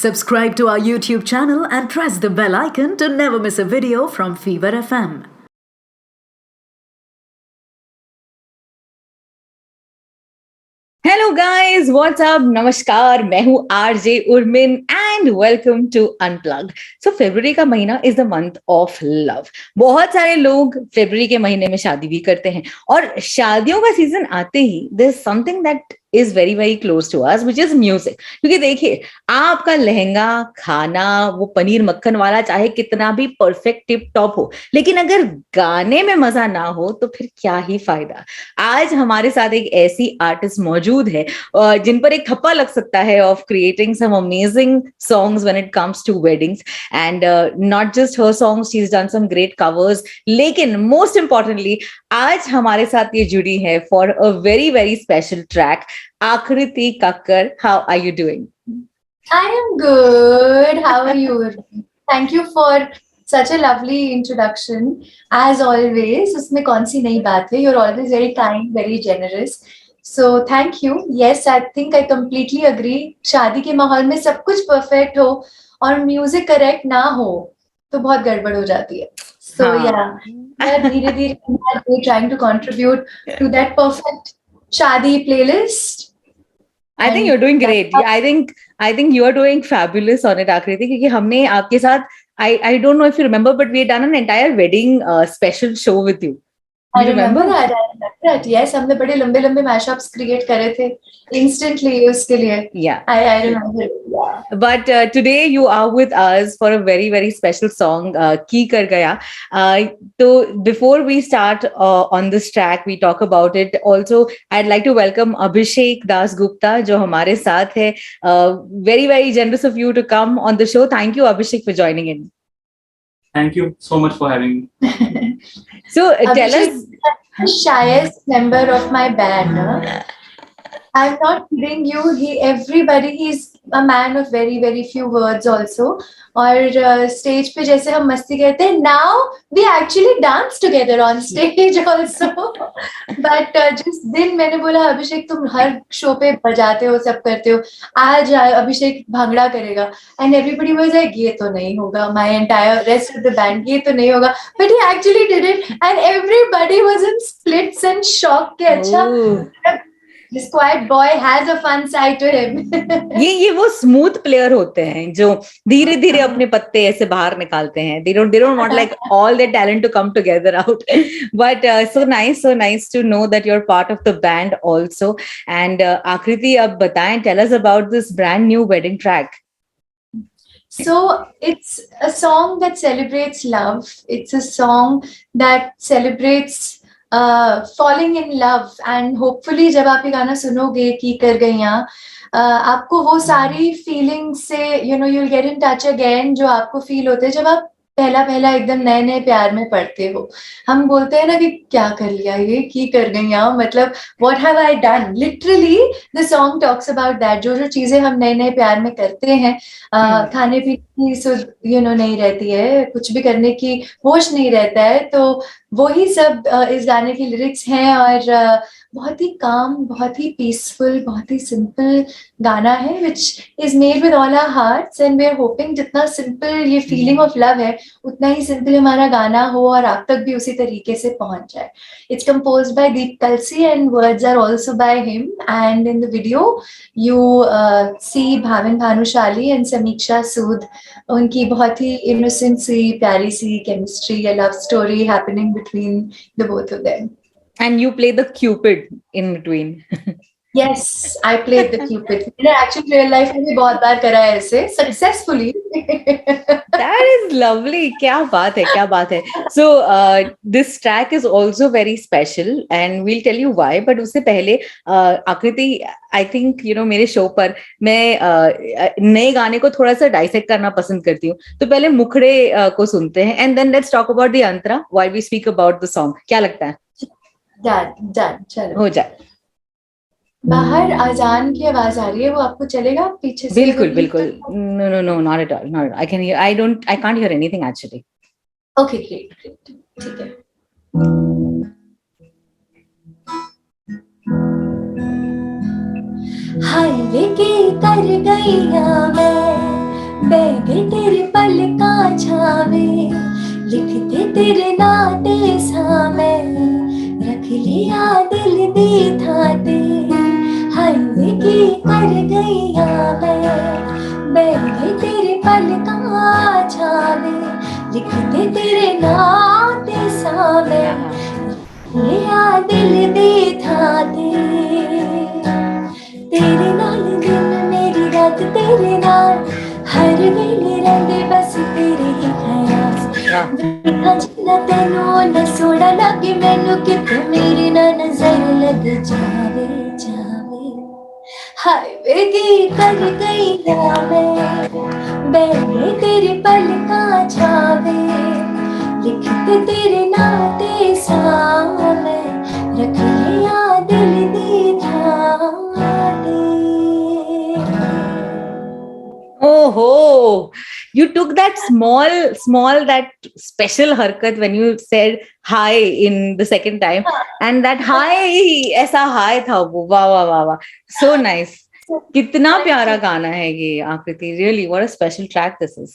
Subscribe to our YouTube channel and press the bell icon to never miss a video from Fever FM. Hello guys what's up नमस्कार मैं हूं RJ Urmin and welcome to unplugged. So फरवरी का महीना is the month of love. बहुत सारे लोग फरवरी के महीने में शादी भी करते हैं और शादियों का सीजन आते ही there is something that is very very close to us which is music. क्योंकि देखिए आपका लहंगा खाना वो पनीर मक्खन वाला चाहे कितना भी परफेक्ट टिप टॉप हो, लेकिन अगर गाने में मजा ना हो तो फिर क्या ही फायदा। आज हमारे साथ एक ऐसी आर्टिस्ट मौजूद है जिन पर एक थप्पा लग सकता है of creating some amazing songs when it comes to weddings and not just her songs, she has done some great covers, लेकिन मोस्ट इंपॉर्टेंटली आज हमारे साथ ये जुड़ी है for a very very special track. Aakriti Kakkar, how are you doing? I am good. How are you? Thank you for such a lovely introduction. As always, उसमें कौन सी नई बात है? You're always very kind, very generous. So thank you. Yes, I think I completely agree. शादी के माहौल में सब कुछ perfect हो और music correct ना हो तो बहुत गड़बड़ हो जाती है. So yeah, धीरे-धीरे trying to contribute to that perfect शादी playlist. I think you're doing great. I think you are doing fabulous on it, Akriti. क्योंकि हमने आपके साथ I don't know if you remember, but we had done an entire wedding special show with you. I remember that. Yes, हमने बड़े लंबे mashups create करे थे instantly उसके लिए. Yeah. I remember. Yeah. But today you are with us for a very very special song, की कर गया. So before we start on this track, we talk about it. Also, I'd like to welcome Abhishek Das Gupta, जो हमारे साथ है. Very very generous of you to come on the show. Thank you, Abhishek, for joining in. Thank you so much for having me. So tell us. The shyest member of my band. I'm not kidding you. He's a man of very very few words also. और stage पे जैसे हम मस्ती करते हैं, now we actually dance together on stage also. But जिस दिन मैंने बोला अभिषेक तुम हर शो पे बजाते हो सब करते हो, आज अभिषेक भांगड़ा करेगा, and everybody was like ये तो नहीं होगा, my entire rest of the band ये तो नहीं होगा, but he actually did it and everybody was in splits and shock कि अच्छा this quiet boy has a fun side to him. ये वो स्मूथ प्लेयर होते हैं जो धीरे धीरे अपने पत्ते ऐसे बाहर निकालते हैं. They don't want like all their talent to come together out. But so nice to know that you're part of the band also. And Akriti, अब बताएं, tell us about this brand new wedding track. So it's a song that celebrates love. It's a song that celebrates falling in love, and hopefully जब आप ये गाना सुनोगे की कर गईया, आपको वो सारी फीलिंग्स से you'll get in touch again जो आपको फील होते हैं जब आप पहला एकदम नए प्यार में पड़ते हो. हम बोलते हैं ना कि क्या कर लिया ये की कर गईया, मतलब what have I done? Literally the song talks about that. जो चीजें हम नए प्यार में करते हैं, खाने पीने की सुध नहीं रहती है, कुछ भी करने की होश नहीं रहता है, तो वही सब इस गाने की लिरिक्स हैं. और बहुत ही काम, बहुत ही पीसफुल, बहुत ही सिंपल गाना है which is made with all our hearts, and we are hoping जितना सिंपल ये फीलिंग ऑफ लव है उतना ही सिंपल हमारा गाना हो और आप तक भी उसी तरीके से पहुंच जाए. It's composed by Deep Kalsi and words are also by him, and in the video you see Bhavin Bhanushali and Samiksha Sood. उनकी बहुत ही innocent सी प्यारी सी chemistry, a love story happening between the both of them. And you play the Cupid in between. Yes, I played the Cupid. मैंने actually real life में भी बहुत बार करा है ऐसे successfully. That is lovely. क्या बात है. So this track is also very special and we'll tell you why. But उससे पहले आकृति, I think मेरे शो पर मैं नए गाने को थोड़ा सा डाइसेक्ट करना पसंद करती हूँ. तो पहले मुखड़े को सुनते हैं and then let's talk about the Antara while we speak about the song. क्या लगता है? Done. चलो. हो जाए. बाहर अजान की आवाज आ रही है, वो आपको चलेगा पीछे से? बिल्कुल. No, not at all. I can't hear anything actually. Okay, great. ठीक है. हाईवे के कर गईया मैं, तेरे नाते सा मैं रख लिया दिल दी थाते हाईवे की कर गईया मैं बैठे तेरे पल का छावे लिख दे तेरे नाते सा मैं लिया दिल दी थाते तेरे नाल दिन मेरी रात तेरे नाल हर वेले रहंदे बस तेरे ही ख्याल ਵੇਖਾਂ ਜਿੰਨਾ ਤੈਨੂੰ ਨਾ ਸੋਹਣਾ ਲੱਗੇ ਮੈਨੂੰ ਕਿਤੇ ਮੇਰੀ ਨਾ ਨਜ਼ਰ ਲੱਗ ਜਾਵੇ ਜਾਵੇ ਹਾਏ ਵੇ ਕੀ ਕਰ ਗਈ ਨਾ ਮੈਂ ਬੈਠੇ ਤੇਰੇ ਪਲਕਾਂ ਛਾਵੇ ਲਿਖਤੇ ਤੇਰੇ ਨਾਂ ਤੇ ਸਾਵੇਂ ਰੱਖ ਲਿਆ ਦਿਲ ਦੀ ਥਾਂ ਤੇ Oh, you took that that special harkat when you said hi in the second time, and that hi, ऐसा hi था वो, वाह वाह वाह वाह, so nice. कितना प्यारा गाना है ये आकृति, really, what a special track this is.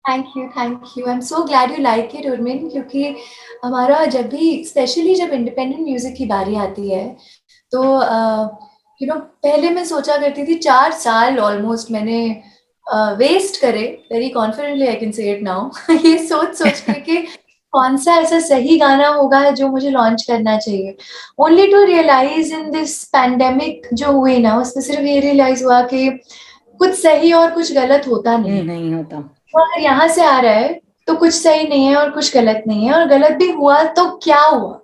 Thank you I am so glad you like it Urmin क्योंकि हमारा जब भी स्पेशली जब इंडिपेंडेंट म्यूजिक की बारी आती है तो यू नो पहले मैं सोचा करती थी 4 साल ऑलमोस्ट मैंने वेस्ट करे very confidently I can say it now ये सोच के कि कौन सा ऐसा सही गाना होगा जो मुझे लॉन्च करना चाहिए only to realise in this pandemic जो हुई ना उसमें सिर्फ ये रियलाइज हुआ कि कुछ सही और कुछ गलत होता नहीं होता अगर यहाँ से आ रहा है तो कुछ सही नहीं है और कुछ गलत नहीं है और गलत भी हुआ तो क्या हुआ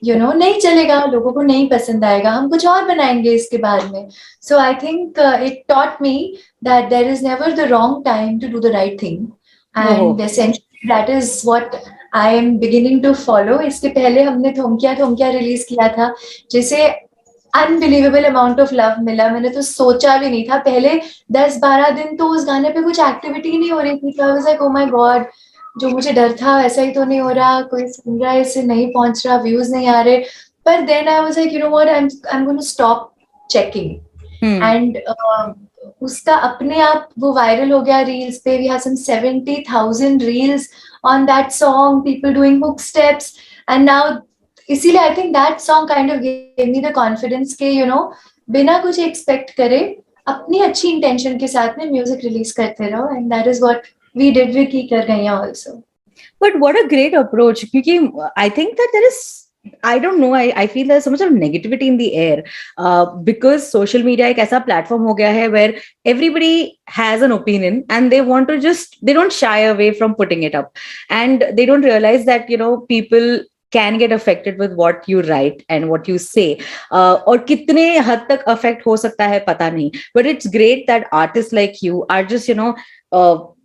नहीं चलेगा लोगों को नहीं पसंद आएगा हम कुछ और बनाएंगे इसके बाद में so I think it taught me that there is never the wrong time to do the right thing and essentially that is what I am beginning to follow इसके पहले हमने थोमकिया रिलीज किया था जिसे अनबिलीवेबल अमाउंट ऑफ लव मिला मैंने तो सोचा भी नहीं था पहले 10-12 दिन तो उस गाने पे कुछ एक्टिविटी नहीं हो रही थी आई was like oh my God जो मुझे डर था वैसा ही तो नहीं हो रहा कोई सुन रहा है इससे नहीं पहुंच रहा व्यूज नहीं आ रहे पर then I was like you know what I am going to stop checking and उसका अपने आप वो वायरल हो गया रील्स पे we have some 70,000 reels on that song people doing hook steps and now इसीलिए I think that song kind of give me the confidence के बिना कुछ एक्सपेक्ट करे अपनी अच्छी इंटेंशन के साथ में म्यूजिक रिलीज करते रहो and that is what we did with की कर गई also. But what a great approach क्योंकि I think that there is I don't know I feel there's so much of negativity in the air because social media एक ऐसा platform हो गया है where everybody has an opinion and they want to they don't shy away from putting it up and they don't realize that people can get affected with what you write and what you say और कितने हद तक affect हो सकता है पता नहीं but it's great that artists like you are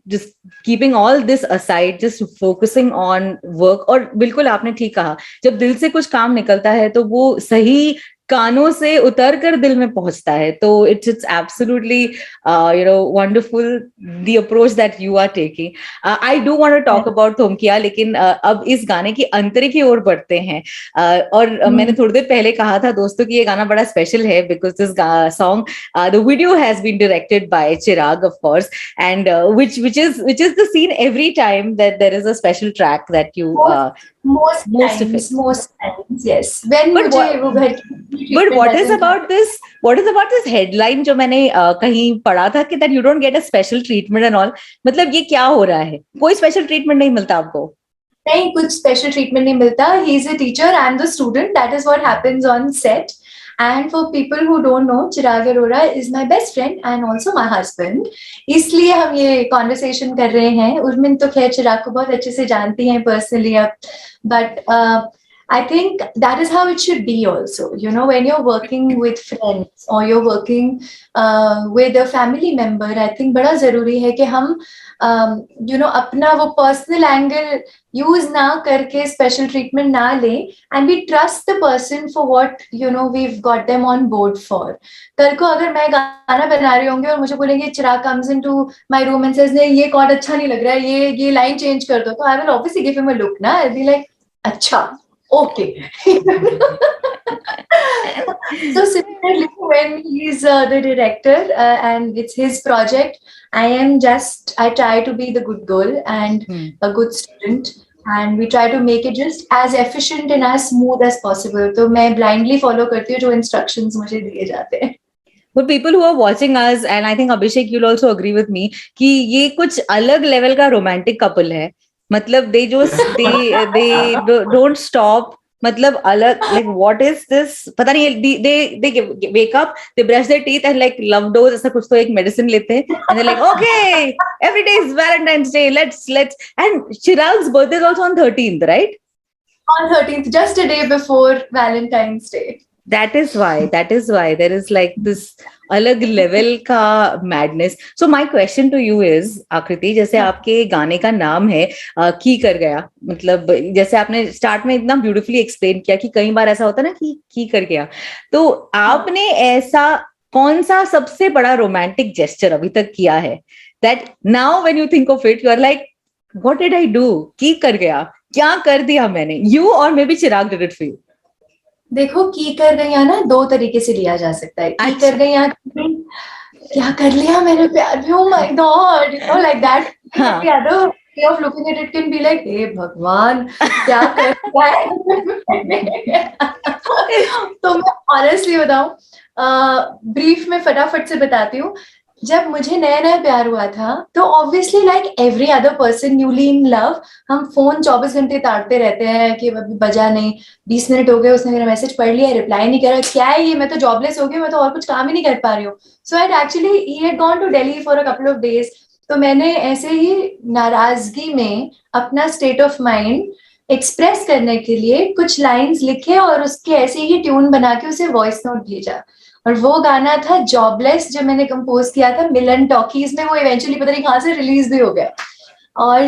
just keeping all this aside just focusing on work और बिल्कुल आपने ठीक कहा जब दिल से कुछ काम निकलता है तो वो सही कानों से उतर कर दिल में पहुंचता है तो it's absolutely wonderful the approach that you are taking. I do want to talk about थोमकिया लेकिन अब इस गाने की अंतरिक की ओर बढ़ते हैं और मैंने थोड़ी देर पहले कहा था दोस्तों कि ये गाना बड़ा स्पेशल है because this song the video has been directed by Chirag of course and which is the scene every time that there is a special track that you most times yes when but what is about this headline जो मैंने कहीं पढ़ा था कि that you don't get a special treatment and all मतलब ये क्या हो रहा है कोई special treatment नहीं मिलता आपको नहीं कुछ special treatment नहीं मिलता he is a teacher I'm the student that is what happens on set and for people who don't know Chirag Arora is my best friend and also my husband इसलिए हम ये conversation कर रहे हैं उर्मिन तो खैर चिराग को बहुत अच्छे से जानती हैं personally अब but I think that is how it should be also. When you're working with friends or you're working with a family member, I think बड़ा जरूरी है कि हम अपना वो personal angle use ना करके special treatment ना लें and we trust the person for what we've got them on board for. कल को अगर मैं गाना बना रही होंगी और मुझे बोलेंगे चिराग comes into my room and says नहीं ये chord अच्छा नहीं लग रहा है ये line change कर दो तो I will obviously give him a look ना I'll be like अच्छा okay. So similarly, when he's the director and it's his project, I try to be the good girl and a good student and we try to make it just as efficient and as smooth as possible. तो मैं blindly follow करती हूँ जो instructions मुझे दिए जाते हैं. For people who are watching us, and I think Abhishek, you'll also agree with me, कि ये कुछ अलग level का romantic couple है. मतलब they don't stop. मतलब अलग, like what is this? पता नहीं. They wake up, they brush their teeth and like love dose ऐसा कुछ तो एक medicine लेते हैं, and they're like, okay, every day is Valentine's Day. Let's and Chirag's birthday is also on 13th, right? On 13th, just a day before Valentine's Day. That is why there is like this अलग level का madness. So my question to you is, आकृति, जैसे आपके गाने का नाम है की कर गया, मतलब जैसे आपने स्टार्ट में इतना ब्यूटीफुली एक्सप्लेन किया कि कई बार ऐसा होता है ना कि की कर गया, तो आपने ऐसा कौन सा सबसे बड़ा रोमांटिक जेस्चर अभी तक किया है that now when you think of it you are like, what did I do? की कर गया, क्या कर दिया मैंने? You or maybe Chirag did it for you? देखो, की कर गई ना दो तरीके से लिया जा सकता है. की कर गई क्या कर लिया मेरे प्यार में, oh my god, you know, like that. The other way of looking at it can be like, हे भगवान क्या कर रहा है. तो मैं honestly बताऊं, ब्रीफ में फटाफट से बताती हूँ. जब मुझे नया नया प्यार हुआ था तो obviously like every other person newly in love, हम फोन 24 घंटे ताड़ते रहते हैं कि अभी बजा नहीं, 20 मिनट हो गए, उसने मेरा मैसेज पढ़ लिया, रिप्लाई नहीं कर रहा, क्या है ये, मैं तो जॉबलेस हो गई, मैं तो और कुछ काम ही नहीं कर पा रही हूँ. So I actually he had gone to Delhi for a couple of days. तो मैंने ऐसे ही नाराजगी में अपना स्टेट ऑफ माइंड एक्सप्रेस करने के लिए कुछ लाइन्स लिखे और उसके ऐसे ही ट्यून बना के उसे वॉइस नोट भेजा. और वो गाना था जॉबलेस, जो मैंने कंपोज किया था मिलन टॉकीज में. वो इवेंचुअली पता नहीं कहाँ से रिलीज भी हो गया. और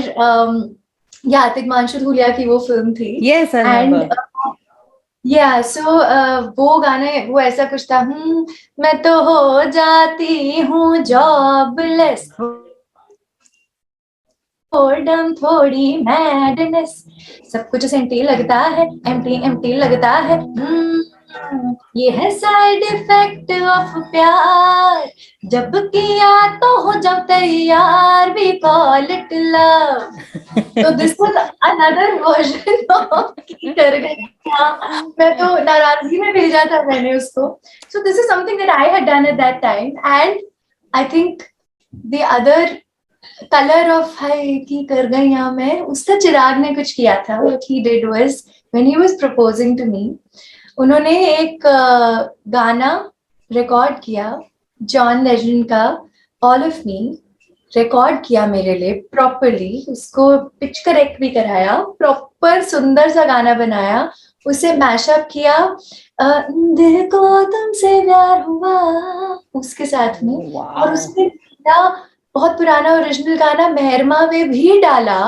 या हिमांशु धूलिया की वो फिल्म थी. Yes, I remember. And so वो गाने, वो ऐसा कुछ था, मैं तो हो जाती हूँ जॉबलेस, बोर्डम थोड़ी मैडनेस, सब कुछ एम्प्टी लगता है, एम्प्टी लगता है. ये है साइड इफेक्ट ऑफ प्यार, जब किया तो हो जाओ तैयार, वी कॉल इट लव. तो this was another version of की कर गया. मैं तो नाराजगी में भेजा था मैंने उसको. So this is something that I had done at that time. And I think the other colour of हाय की कर गई यहाँ में, उसका चिराग ने कुछ किया था. What he did was when he was proposing to me, उन्होंने एक गाना रिकॉर्ड किया जॉन लेजेंड का, ऑल ऑफ मी, रिकॉर्ड किया मेरे लिए प्रॉपरली, उसको पिच करेक्ट भी कराया, प्रॉपर सुंदर सा गाना बनाया, उसे मैशअप किया, दिल को तुमसे प्यार हुआ उसके साथ में. और उसमें बहुत पुराना ओरिजिनल गाना मेहरमा में भी डाला.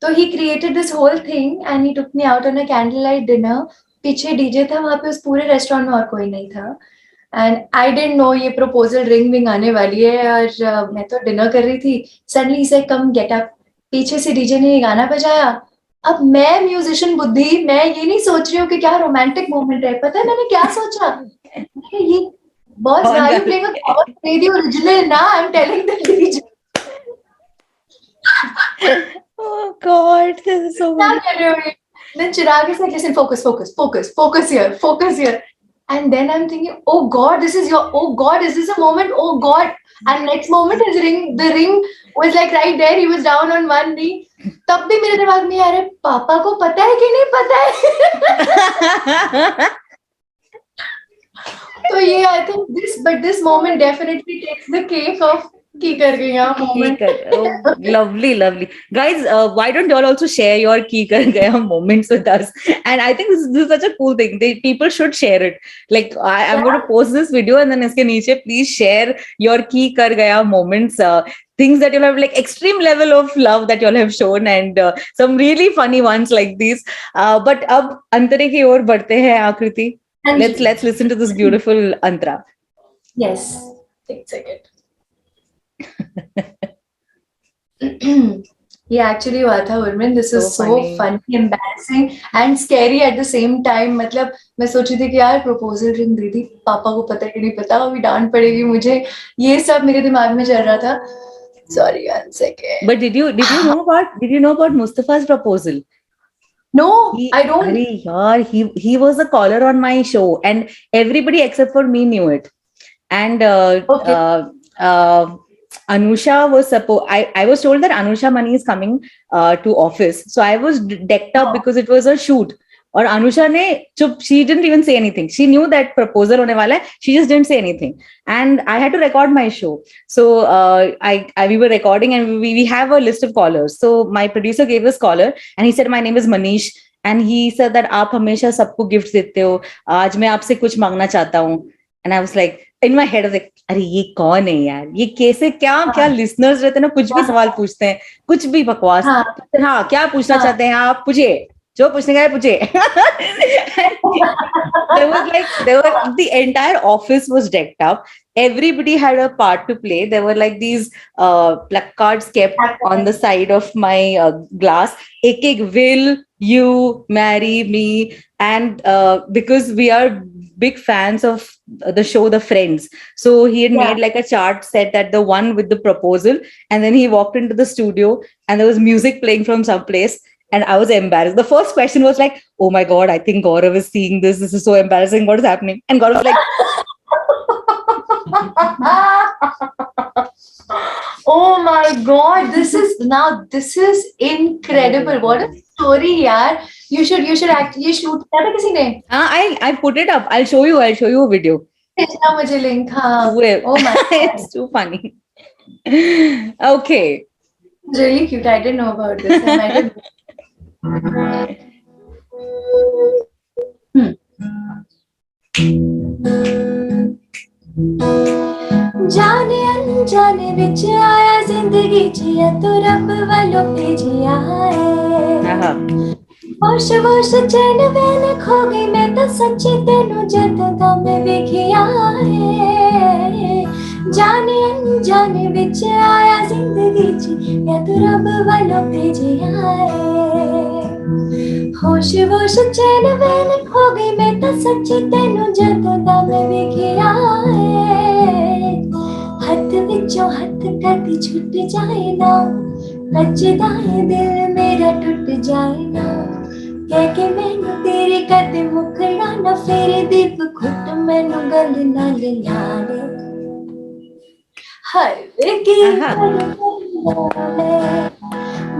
तो he created this whole thing and he took me out on a candle light dinner. पीछे डीजे था, वहां पे उस पूरे रेस्टोरेंट में और कोई नहीं था. एंड आई डिडंट नो ये प्रपोजल रिंग विंग आने वाली है. और मैं तो डिनर कर रही थी. सडनली से कम गेट अप, पीछे से डीजे ने ये गाना बजाया. अब मैं म्यूजिशियन बुद्धि, मैं ये नहीं सोच रही हूँ कि क्या रोमांटिक मोमेंट है. पता है मैंने क्या सोचा, ये बॉस गाड़ी प्लेइंग रेडियो ओरिजिनल ना, I am telling the DJ. Oh God, this is so क्या कर रहे हो ये? Then Chirag is like, listen, focus here. And then I'm thinking, oh God, is this a moment? Oh God. And next moment the ring was like right there. He was down on one knee. तब भी मेरे दिमाग में आ रहा है, पापा को पता है कि नहीं पता है. तो ये I think this moment definitely takes the cake of की कर गया moment. Oh, lovely. Guys, why don't you all also share your की कर गया moments with us? And I think this is such a cool thing. People should share it. Like I'm going to post this video and then इसके नीचे please share your की कर गया moments. Things that you'll have like extreme level of love that you'll have shown, and some really funny ones like these. But अब अंतरे की ओर बढ़ते हैं आकृति. Let's listen to this beautiful Antara. Yes, take a second. ये actually हुआ था Urmin. This is so funny, embarrassing and scary at the same time. मतलब मैं सोची थी कि यार प्रपोजल रिंग दे दी, पापा को पता कि नहीं पता, अभी डांट पड़ेगी मुझे, ये सब मेरे दिमाग में चल रहा था. Sorry, 1 second. But did you know about Mustafa's proposal? No, I don't. Arey yaar, he was a caller on my show, and everybody except for me knew it. And Okay. Anusha was I was told that Anusha Mani is coming to office, so I was decked up because it was a shoot. और अनुषा ने चुप, she didn't even say anything. She knew that proposal होने वाला है. She just didn't say anything. And I had to record my show. So we were recording, and we have a list of callers. So my producer gave us caller, and he said, "My name is Manish." And he said that आप हमेशा सबको gift देते हो. आज मैं आपसे कुछ मांगना चाहता हूँ. And I was like, in my head, I was like, अरे ये कौन है यार? ये कैसे क्या listeners रहते हैं ना, कुछ भी सवाल पूछते हैं, कुछ भी बकवास. हाँ, क्या पूछना चाहते हैं आप? पूछिए, जो पूछने का है पूछिए. The entire office was decked up. Everybody had a part to play. There were like these placards kept on the side of my glass. Ek will you marry me? And because we are big fans of the show The Friends, so he had made like a chart set that the one with the proposal, and then he walked into the studio and there was music playing from someplace. And I was embarrassed. The first question was like, "Oh my God, I think Gaurav is seeing this. This is so embarrassing. What is happening?" And Gaurav was like, Oh my God, this is incredible. What a story, yaar. You should actually shoot. क्या था किसी ने? I put it up. I'll show you a video. भेजना मुझे link. हाँ. Oh my God. It's too funny. Okay. Really cute. I didn't know about this. And I didn't. जाने अनजाने विच आया जिंदगी च या तो रब वालों भेजिया है. होश वोश चैन वैन खो गई मैं तो सच्ची तेनू जद दा मैं वेखिया है. जाने अनजाने विच आया जिंदगी च या तो रब वालों भेजिया है. होश वोश चैन वैन खो गई मैं तो सच्ची तेनू जद दा मैं वेखिया है. हथ विचों हथ कदी छुट जाए ना, बचदा है दिल मेरा टूट जाए ना. कह के मैनू तेरे कदे मुखड़ा ना फेरे दीप खुट मैनू गल नाल लाले. हर की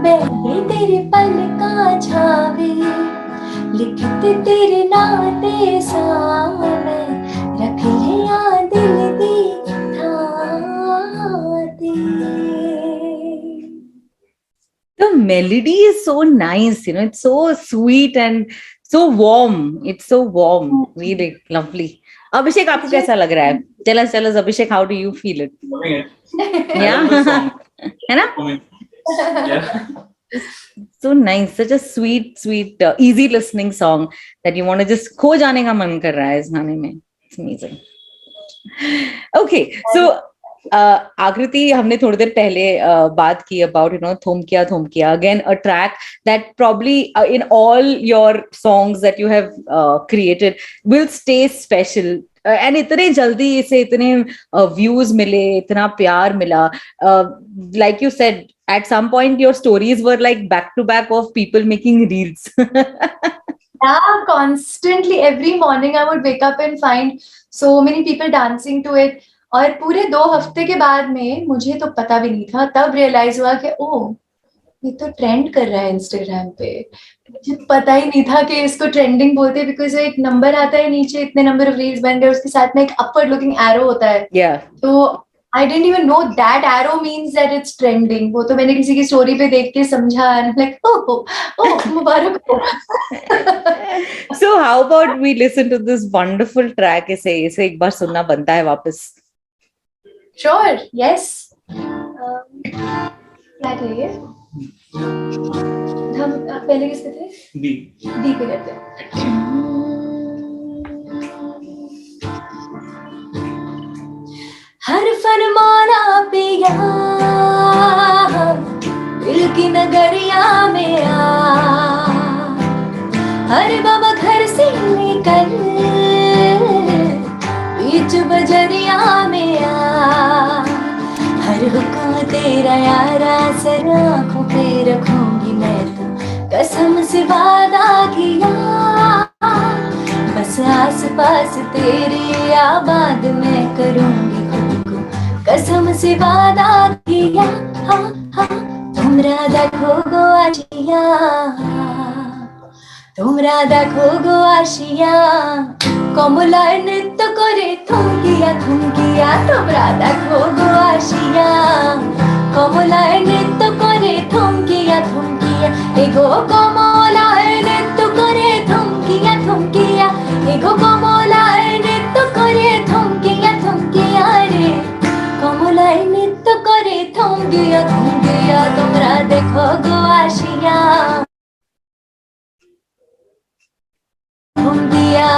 बैठे तेरे पलकां छावे, लिखते तेरे नाम ते सामने रख लिया दिल दी. The melody is so nice, it's so sweet and so warm. It's so warm, really lovely. Abhishek, आपको कैसा लग रहा है? Tell us, Abhishek, how do you feel it? Loving it. Yeah, है ना? Yeah. So nice, such a sweet, easy listening song that you want to just खो जाने का मन कर रहा है इस गाने में. It's amazing. Okay, so आकृति, हमने थोड़ी देर पहले बात की about थोम किया again, a track that probably in all your songs that you have created will stay special. And इतने जल्दी इसे इतने views मिले, इतना प्यार मिला. Like you said, at some point your stories were like back to back of people making reels. Yeah, constantly every morning I would wake up and find so many people dancing to it. और पूरे 2 हफ्ते के बाद में मुझे तो पता भी नहीं था, तब रियलाइज हुआ कि ओह ये तो ट्रेंड कर रहा है इंस्टाग्राम पे. मुझे पता ही नहीं था कि इसको ट्रेंडिंग बोलते हैं, बिकॉज एक नंबर आता है नीचे, इतने नंबर ऑफ रील्स बन गए, उसके साथ में एक अपवर्ड लुकिंग एरो होता है. तो I didn't even know that arrow means that it's trending. वो तो मैंने किसी की स्टोरी पे देख के समझा, लाइक ओह मुबारक हो. So how about we listen to this wonderful track? इसे एक बार सुनना बनता है वापस. Sure, yes. क्या चाहिए? हम पहले किस पे थे? डी पे करते हैं. हर फरमाना पिया दिल की नगरिया में आ, हर बाबा घर से निकल बीच बजरिया में आ, हर हुक्म तेरा यारा सर आँखों पे रखूंगी मैं तो कसम से वादा किया बस आस पास तेरे आबाद मैं करूंगी खुद को कसम से वादा किया हाँ हाँ তোমরা দেখো গো আসিয়া তোমরা দেখো গো আসিয়া কমলায় নৃত্য করে থমকিয়া থমকিয়া তোমরা দেখো গো আসিয়া কমলায় নৃত্য করে থমকিয়া থমকিয়া এগো কমলায় নৃত্য করে থমকিয়া থমকিয়া এগো কমলায় নৃত্য করে থমকিয়া থমকিয়া রে কমলায় নৃত্য করে থমকিয়া থমকিয়া তোমরা দেখো গো আসিয়া থমকিয়া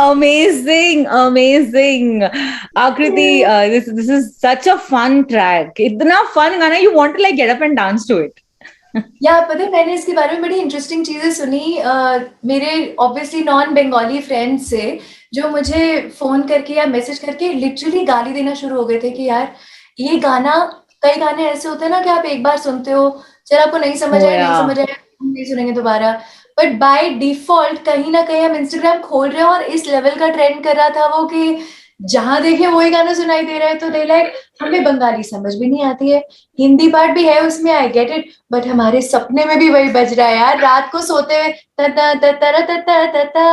Amazing, amazing. Akriti, this is such a fun track. इतना fun गाना, you want to like get up and dance to it. या पता है मैंने इसके बारे में बड़ी इंटरेस्टिंग चीजें सुनी मेरे ऑब्वियसली नॉन बंगाली फ्रेंड्स से जो मुझे फोन करके या मैसेज करके लिटरली गाली देना शुरू हो गए थे कि यार ये गाना कई गाने ऐसे होते हैं ना कि आप एक बार सुनते हो चलो आपको नहीं समझ आया नहीं समझ आया नहीं सुनेंगे दोबारा बट बाय डिफॉल्ट कहीं ना कहीं हम इंस्टाग्राम खोल रहे हैं और इस लेवल का ट्रेंड कर रहा था वो कि जहां देखे वही गाना सुनाई दे रहा है तो दे लाइक हमें बंगाली समझ भी नहीं आती है हिंदी पार्ट भी है उसमें आई गेट इट बट हमारे सपने में भी वही बज रहा है यार रात को सोते हुए तता तता तता तता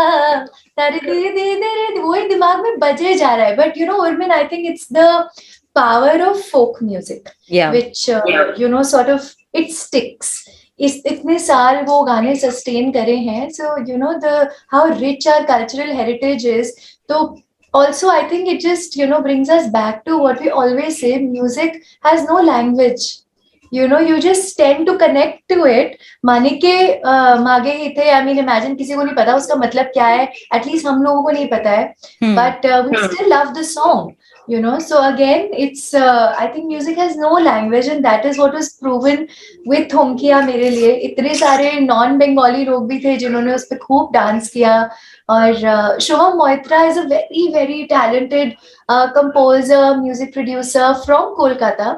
तारे धीरे धीरे वही दिमाग में बजे जा रहा है बट यू नो उर्मिन I think it's the power of folk music which you know sort of it sticks इतने साल वो गाने सस्टेन करे हैं so you know the how rich our cultural heritage is तो also I think it just you know brings us back to what we always say music has no language you know you just tend to connect to it माने के मागे ही थे I mean imagine किसी को नहीं पता उसका मतलब क्या है at least हम लोगों को नहीं पता है but we still love the song you know so again it's I think music has no language and that is what was proven with थोमकिया मेरे लिए इतने सारे नॉन बंगाली लोग भी थे जिन्होंने उस पर खूब डांस किया और Shubham Moitra is a very very talented composer music producer from Kolkata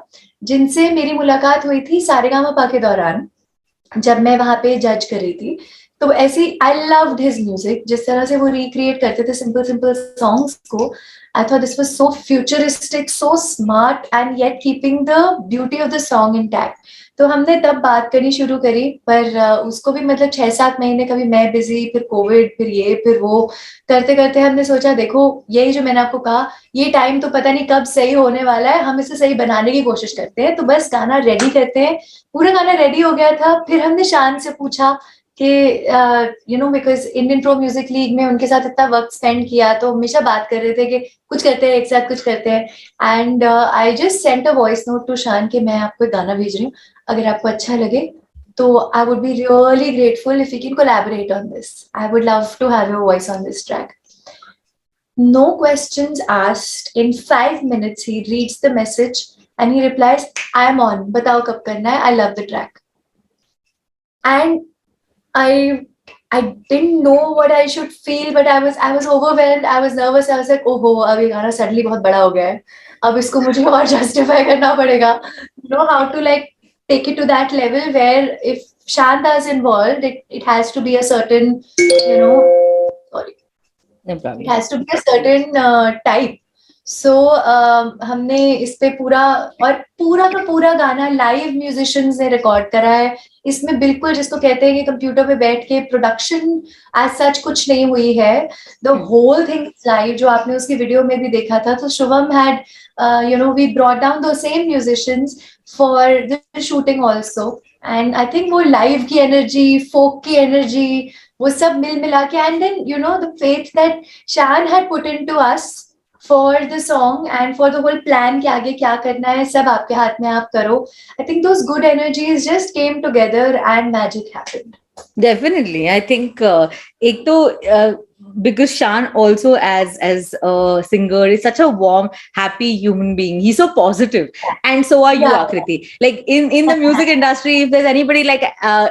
जिनसे मेरी मुलाकात हुई थी सारेगामापा के दौरान जब मैं वहां पे जज कर रही थी तो ऐसी आई लव्ड हिज म्यूजिक जिस तरह से वो रिक्रिएट करते थे सिंपल सिंपल सॉन्ग्स को I thought this was so futuristic, so smart, and yet keeping the beauty of the song intact. तो हमने तब बात करनी शुरू करी पर उसको भी मतलब 6-7 महीने कभी मैं बिजी फिर कोविड फिर ये फिर वो करते करते हमने सोचा देखो यही जो मैंने आपको कहा ये टाइम तो पता नहीं कब सही होने वाला है हम इसे सही बनाने की कोशिश करते हैं तो बस गाना रेडी करते हैं पूरा गाना रेडी हो गया था फिर हमने शान से पूछा कि you know because Indian pro music league में उनके साथ इतना वक्त स्पेंड किया तो हमेशा बात कर रहे थे कि कुछ करते हैं एक साथ कुछ करते हैं and I just sent a voice note to Shaan कि मैं आपको एक गाना भेज रही हूँ अगर आपको अच्छा लगे तो I would be really grateful if you can collaborate on this I would love to have your voice on this track No questions asked. In 5 minutes, he reads the message and he replies, I am on. बताओ कब करना है? I love the track. And I didn't know what I should feel, but I was overwhelmed. I was nervous. I was like, oh, अब ये गाना suddenly बहुत बड़ा हो गया है. अब इसको मुझे और justify करना पड़ेगा. You know how to like take it to that level where if Shanta is involved, it has to be a certain, you know, sorry. No problem. It has to be a certain type. So हमने इस पे पूरा का पूरा गाना live musicians ने record करा है इसमें बिल्कुल जिसको कहते हैं कि कंप्यूटर पे बैठ के प्रोडक्शन एज सच कुछ नहीं हुई है द होल थिंग लाइव जो आपने उसकी वीडियो में भी देखा था तो Shubham had you know we brought down दो same musicians for the shooting also and I think वो लाइव की एनर्जी फोक की एनर्जी वो सब मिल मिला के and then you know the faith that Shaan had put into us for the song and for the whole plan कि आगे क्या करना है सब आपके हाथ में आप करो I think those good energies just came together and magic happened. Definitely, I think एक तो because Shan also as a singer is such a warm, happy human being. He's so positive, and so are you, Akriti. Like in the music industry, if there's anybody like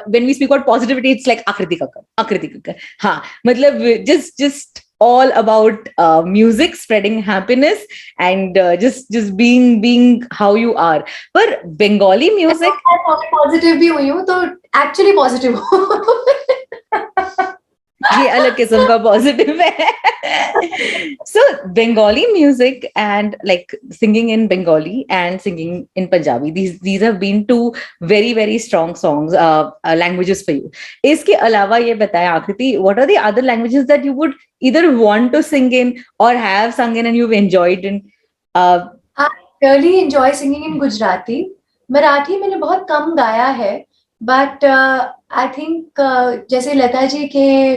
when we speak about positivity, it's like Akriti Kakkar. हाँ, मतलब just all about music, spreading happiness, and just being how you are. पर Bengali music, positive भी हुई हूँ तो actually positive हूँ. ये अलग किस्म का पॉजिटिव है. So Bengali music and like singing in Bengali and singing in Punjabi, these have been two very very strong songs, languages for you. इसके अलावा ये बताएं आकृति, what are the other languages that you would either want to sing in or have sung in and you've enjoyed in? I really enjoy singing in Gujarati. Marathi मैंने बहुत कम गाया है, but I think जैसे लता जी के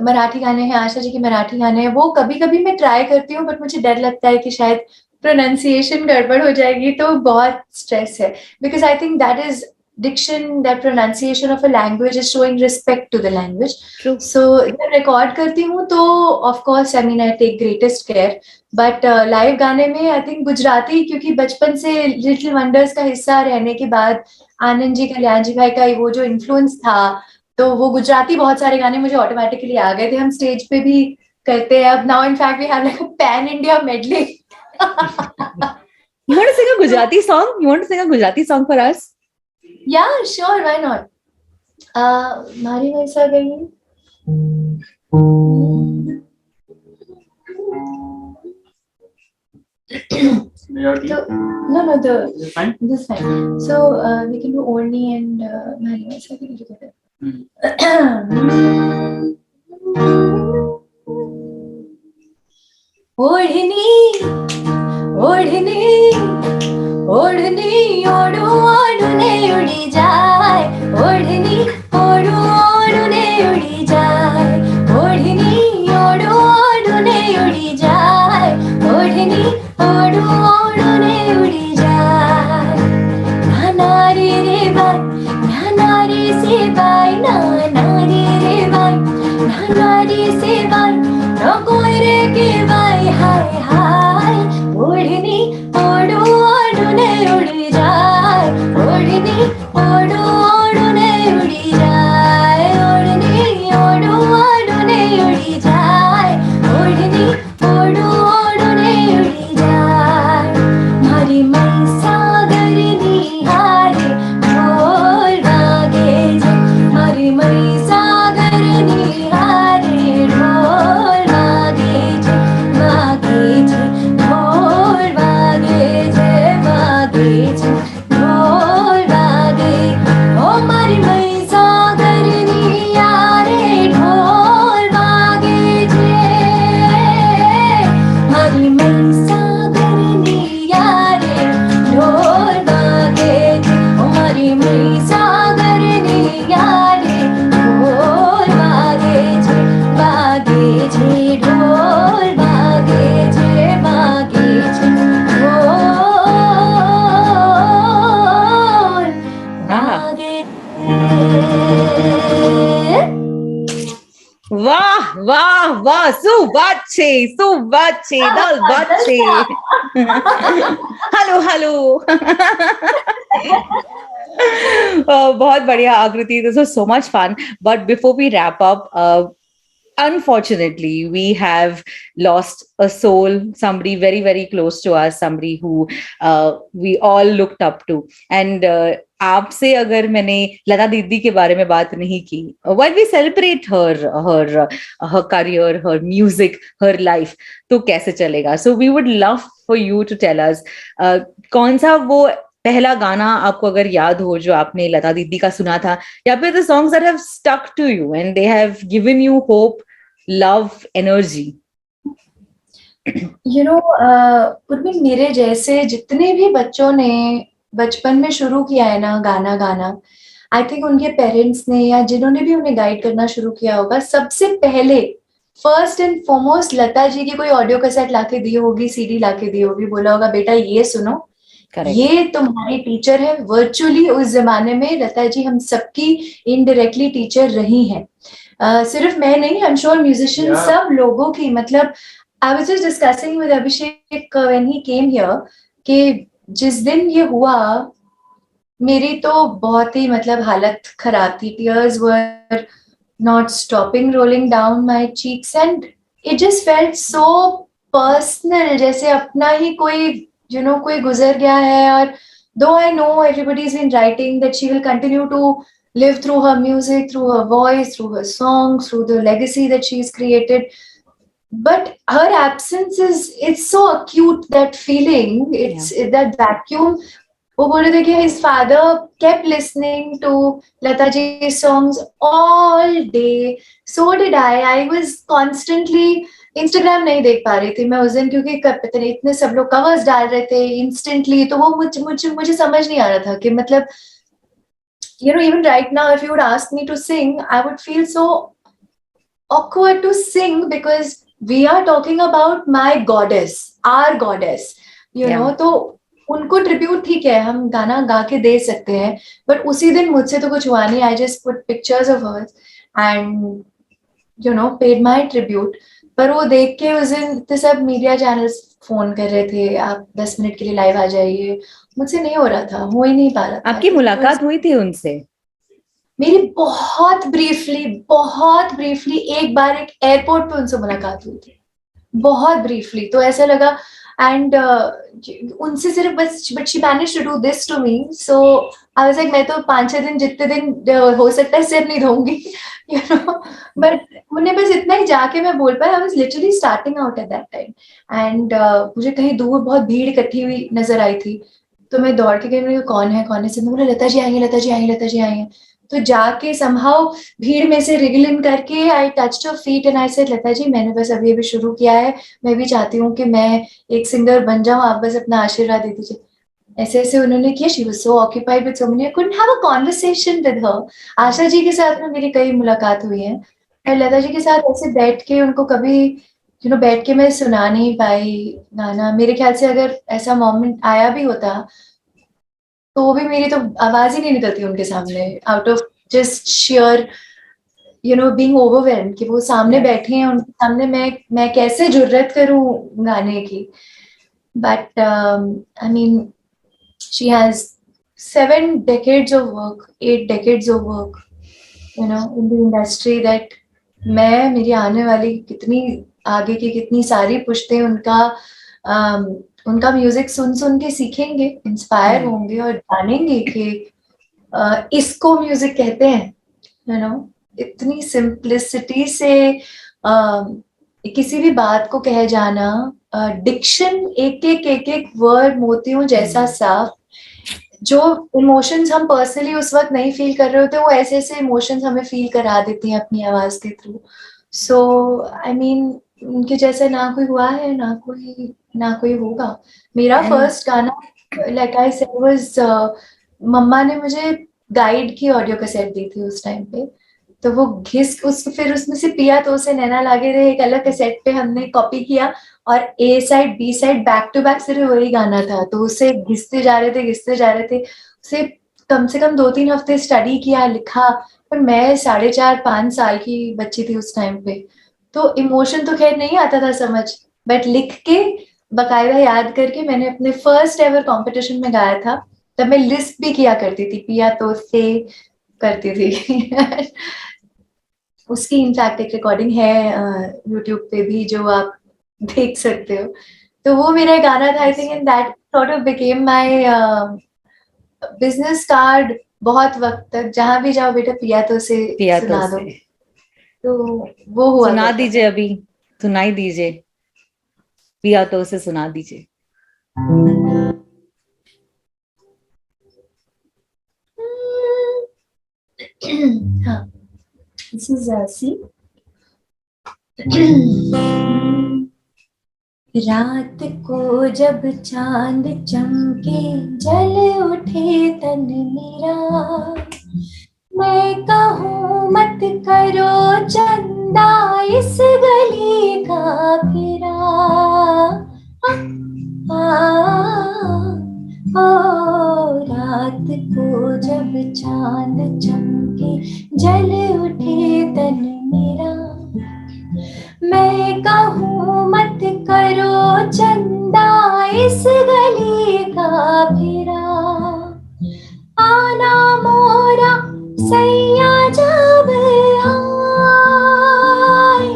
मराठी गाने हैं, आशा जी के मराठी गाने हैं, वो कभी कभी मैं ट्राई करती हूँ, बट मुझे डर लगता है कि शायद प्रोनाउंसिएशन गड़बड़ हो जाएगी, तो बहुत स्ट्रेस है. Because I think that is diction, that pronunciation of a language is showing respect to the language. True. So जब रिकॉर्ड करती हूँ तो of course I mean I take greatest care, but live गाने में I think Gujarati, क्योंकि बचपन से little wonders का हिस्सा रहने के बाद आनंद जी, कल्याण जी भाई का वो जो इन्फ्लुएंस था, तो वो गुजराती बहुत सारे गाने मुझे ऑटोमेटिकली आ गए थे. हम स्टेज पे भी करते हैं अब. Now in fact we have like a pan India medley. You want to sing a Gujarati song? You want to sing a Gujarati song for us? Yeah, sure, why not? मारी वैसा गई. No, Is it fine? this is fine. So we can do Orni and Mari वैसा गई together. ओढ़नी ओढ़नी ओढ़नी ओढ़ू ओढ़ने उड़ी जाए, ओढ़नी ओढ़ू ओढ़ने उड़ी जाए, ओढ़नी ओढ़ू ओढ़ने उड़ी जाए, ओढ़नी ओढ़ू ओढ़ने उड़ी जाए. ना नारी रे बाई, ना नारी से बाई, ना नारी रे बाई, ना नारी से बाई, ना कोई रे के बाई. हाय हाय ओढ़नी ओढ़ू ओढ़ने उड़ी जाए, ओढ़नी ओढ़ू ओढ़ने उड़ी जाए, ओढ़नी ओढ़ू ओढ़ने उड़ी जाए, ओढ़नी ओढ़ू ओढ़ने उड़ी जाए. मारी मई सागर निहारे ढोल वागे जे, मारी मई सागर निहारे ढोल वागे जे, वागे जे ढोल वागे जे, वागे जे ढोल वागे. ओ मारी मई सागर निहारे ढोल वागे जे, मारी मई सागर निहारे ढोल वागे जे, ओ मारी मई सागर निहारे ढोल वागे जे, वागे जे ढोल वागे जे, वागे जे ढोल वागे. वाह वाह वाह, सुबाचे दल बच्चे. Hello hello. बहुत बढ़िया आकृति, this was so much fun. But before we wrap up, unfortunately, we have lost a soul, somebody very, very close to us, somebody who we all looked up to. And आपसे अगर मैंने लता दीदी के बारे में बात नहीं की, while we celebrate her career, her music, her life, तो कैसे चलेगा? So we would love for you to tell us कौन सा वो पहला गाना आपको अगर याद हो जो आपने लता दीदी का सुना था, या फिर the songs that have stuck to you and they have given you hope, love, energy. You know, Urmin, मेरे जैसे जितने भी बच्चों ने बचपन में शुरू किया है ना गाना गाना, आई थिंक उनके पेरेंट्स ने या जिन्होंने भी उन्हें गाइड करना शुरू किया होगा, सबसे पहले first and foremost Lata ji की कोई ऑडियो कैसेट लाके दी होगी, सीडी लाके दी होगी, बोला होगा बेटा ये सुनो. Correct. ये तुम्हारी टीचर है. वर्चुअली उस जमाने में लता जी हम सबकी इनडायरेक्टली टीचर रही हैं. सिर्फ मैं नहीं, आई एम श्योर म्यूजिशियन सब लोगों की. मतलब I was just discussing with Abhishek when he came here कि जिस दिन ये हुआ मेरी तो बहुत ही मतलब हालत खराब थी. Tears were not stopping rolling down my cheeks and it just felt so personal, जैसे अपना ही कोई कोई गुजर गया है. और though I know everybody's been writing that she will continue to live through her music, through her voice, through her songs, through the legacy that she's created, but her absence it's so acute, that feeling, it's that vacuum. वो बोल रहे थे कि his father kept listening to Lata Ji's songs all day. So did I. I was constantly Instagram नहीं देख पा रही थी मैं उस दिन, क्योंकि पता नहीं इतने सब लोग कवर्स डाल रहे थे instantly, तो वो मुझे समझ नहीं आ रहा था कि मतलब even right now if you would ask me to sing, I would feel so awkward to sing because we are talking about my goddess, our goddess, तो उनको ट्रिब्यूट ठीक है, हम गाना गा के दे सकते हैं, बट उसी दिन मुझसे तो कुछ हुआ नहीं. I just put pictures of hers and paid my tribute. पर वो देख के उस दिन इतने सब मीडिया चैनल्स फोन कर रहे थे, आप 10 मिनट के लिए लाइव आ जाइए. मुझसे नहीं हो रहा था, हो ही नहीं पा रहा था. आपकी मुलाकात हुई थी उनसे? मेरी बहुत ब्रीफली एक बार एक एयरपोर्ट पे उनसे मुलाकात हुई थी, बहुत ब्रीफली. तो ऐसा लगा एंड उनसे सिर्फ but she manage to do this to me. So I was like मैं तो 5-6 दिन जितने दिन हो सकता है सिर नहीं धोऊंगी, बट उन्हें बस इतना ही जाके मैं बोल पाया. I was literally starting out at that time and मुझे कहीं दूर बहुत भीड़ इकट्ठी हुई नजर आई थी, तो मैं दौड़ के गई, कौन है से बोला लता जी आई हैं. तो जाके समहाउ भीड़ में से रिगल इन करके I touched her feet and I said Lata ji मैंने बस अभी शुरू किया है, मैं भी चाहती हूँ कि मैं एक सिंगर बन जाऊं, आप बस अपना आशीर्वाद दे दीजिए. ऐसे उन्होंने किया. She was so occupied with so many, I couldn't have a conversation with her. Asha ji के साथ में मेरी कई मुलाकात हुई है, और लता जी के साथ ऐसे बैठ के उनको कभी बैठ के मैं सुना नहीं पाई गाना. मेरे ख्याल से अगर ऐसा मोमेंट आया भी होता तो भी मेरी तो आवाज ही नहीं निकलती उनके सामने, out of just share being overwhelmed कि वो सामने बैठे हैं, उनके सामने मैं कैसे जुर्रत करूं गाने की. But I mean she has 7 decades of work, 8 decades of work, in the industry, that मेरी आने वाली कितनी आगे की कितनी सारी पुश्तें उनका म्यूजिक सुन के सीखेंगे, इंस्पायर होंगे और जानेंगे कि इसको म्यूजिक कहते हैं. इतनी सिंप्लिसिटी से किसी भी बात को कहे जाना, डिक्शन एक वर्ड मोतियों जैसा साफ. जो इमोशंस हम पर्सनली उस वक्त नहीं फील कर रहे होते, वो ऐसे इमोशंस हमें फील करा देती हैं अपनी आवाज के थ्रू. सो आई मीन उनके जैसा ना कोई हुआ है, ना कोई होगा. मेरा फर्स्ट गाना लाइक आई सेड वाज, मम्मा ने मुझे गाइड की ऑडियो कैसेट दी थी उस टाइम पे, तो वो फिर उसमें से पिया तो उसे नैना लागे रहे एक अलग कैसेट पे हमने कॉपी किया, और A side B side back to back सिर्फ वही गाना था. तो उसे घिसते जा रहे थे उसे कम से कम 2-3 हफ्ते स्टडी किया, लिखा. पर मैं 4.5-5 साल की बच्ची थी उस टाइम पे, तो इमोशन तो खैर नहीं आता था समझ, बट लिख के बकायदा याद करके मैंने अपने फर्स्ट एवर कंपटीशन में गाया था. तब मैं लिस्ट भी किया करती थी, पिया तो से करती थी. उसकी इनफैक्ट एक रिकॉर्डिंग है यूट्यूब पे भी जो आप देख सकते हो. तो वो मेरा गाना था, I think, and that sort of became my business card. बहुत वक्त तक जहां भी जाओ बेटा पिया तो से सुना दो, तो वो हुआ. सुना दीजिए, अभी सुनाई दीजिए, पिया तो से सुना दीजिए. हाँ, this is see. रात को जब चांद चमके जल उठे तन मेरा, मैं कहूँ मत करो चंदा इस गली का फिरा. रात को जब चांद चमके जल उठे तन मेरा, मैं कहूँ मत करो चंदा इस गली का फिरा. आना मोरा सैया जब आए,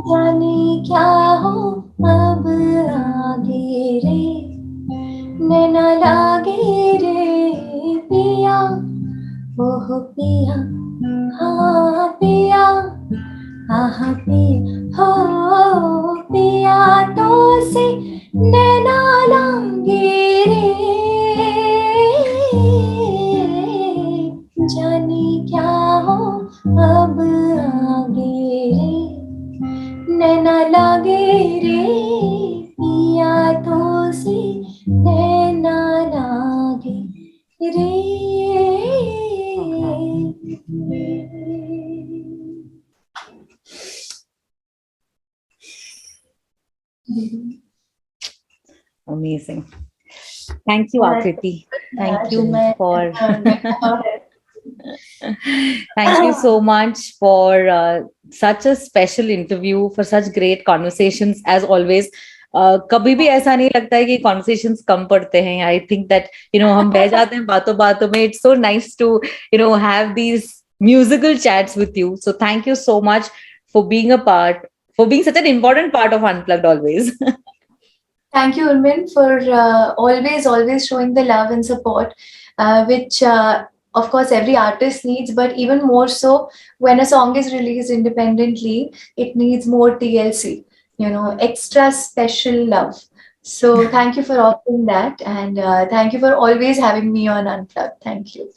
जाने क्या हो अब आगे रे, नैना लागे रे पिया, ओह पिया, हाँ पिया, आह पिया, हो पिया तो से नैना लागे रे, जाने क्या हो अब आगे रे, नैना लागे रे पिया तो से नैना लागे रे. Amazing. Thank you, Akriti. Thank you for thank you so much for such a special interview, for such great conversations as always. कभी भी ऐसा नहीं लगता है कि conversations कम पड़ते हैं. I think that हम बह जाते हैं बातों बातों में. It's so nice to have these musical chats with you. So thank you so much for being such an important part of Unplugged always. Thank you, Urmin, for always showing the love and support, which of course every artist needs, but even more so when a song is released independently, it needs more TLC, extra special love. So thank you for offering that, and thank you for always having me on Unplugged. Thank you.